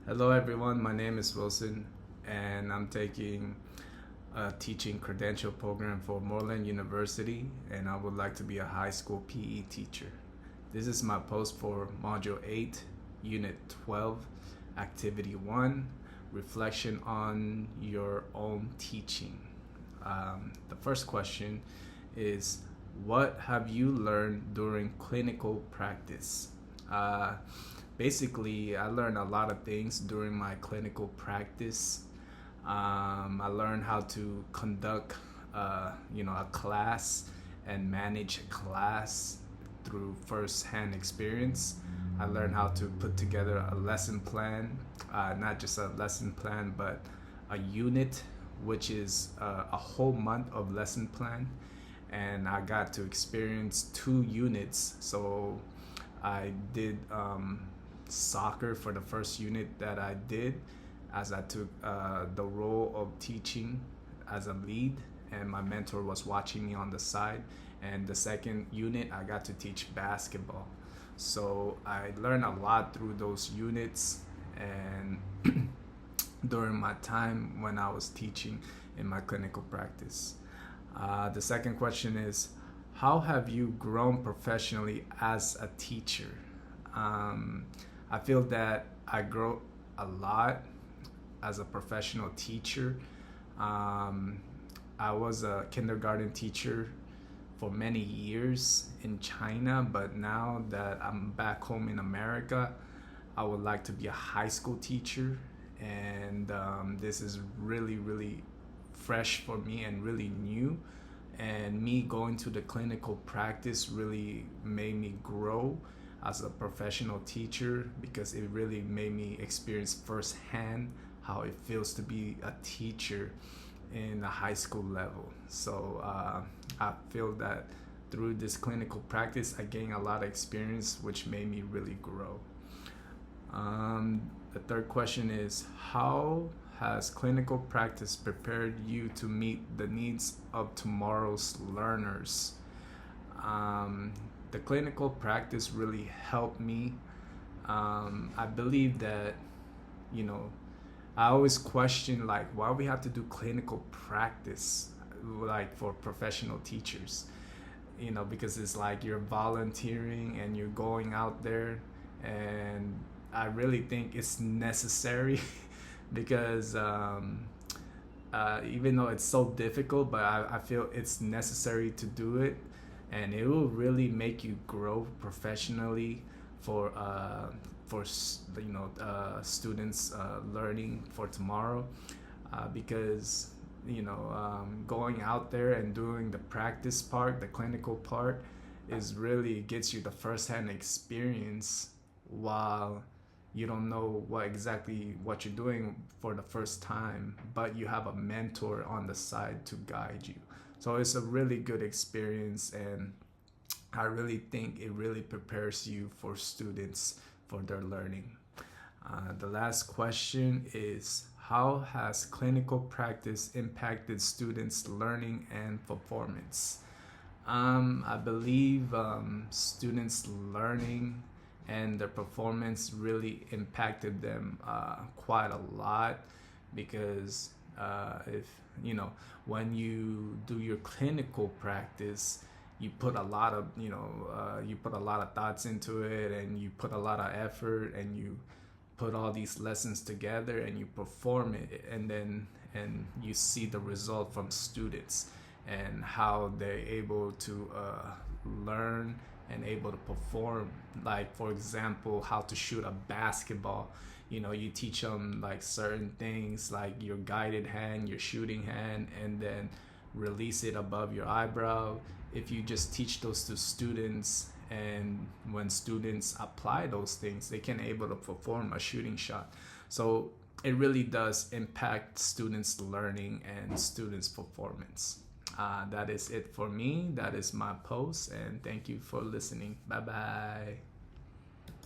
Hello everyone, my name is Wilson and I'm taking a teaching credential program for Moreland University and I would like to be a high school PE teacher. This is my post for Module 8, Unit 12, Activity 1, Reflection on Your Own Teaching. The first question is, what have you learned during clinical practice? Basically, I learned a lot of things during my clinical practice. I learned how to conduct, a class and manage a class through first-hand experience. I learned how to put together a lesson plan, not just a lesson plan, but a unit, which is a whole month of lesson plan. And I got to experience 2 units. So I did soccer for the first unit that I did, as I took the role of teaching as a lead, and my mentor was watching me on the side. And the second unit, I got to teach basketball. So I learned a lot through those units and during my time when I was teaching in my clinical practice. The second question is, how have you grown professionally as a teacher? I feel that I grow a lot as a professional teacher. I was a kindergarten teacher for many years in China, but now that I'm back home in America, I would like to be a high school teacher. And this is really, really fresh for me and really new. And me going to the clinical practice really made me grow as a professional teacher, because it really made me experience firsthand how it feels to be a teacher in the high school level. So I feel that through this clinical practice, I gained a lot of experience, which made me really grow. The third question is, how has clinical practice prepared you to meet the needs of tomorrow's learners? The clinical practice really helped me. I believe that, I always question like why we have to do clinical practice like for professional teachers, because it's like you're volunteering and you're going out there, and I really think it's necessary because even though it's so difficult, but I feel it's necessary to do it, and it will really make you grow professionally for students learning for tomorrow, because going out there and doing the practice part, the clinical part, is really gets you the first-hand experience while you don't know what you're doing for the first time, but you have a mentor on the side to guide you. So it's a really good experience, and I really think it really prepares you for students for their learning. The last question is, how has clinical practice impacted students' learning and performance? I believe students' learning and their performance really impacted them quite a lot, because if when you do your clinical practice, you put a lot of thoughts into it, and you put a lot of effort, and you put all these lessons together and you perform it, and you see the result from students and how they're able to learn and able to perform. Like, for example, how to shoot a basketball. You teach them like certain things, like your guided hand, your shooting hand, and then release it above your eyebrow. If you just teach those to students, and when students apply those things, they can able to perform a shooting shot. So it really does impact students' learning and students' performance. That is it for me. That is my post, and thank you for listening. Bye bye.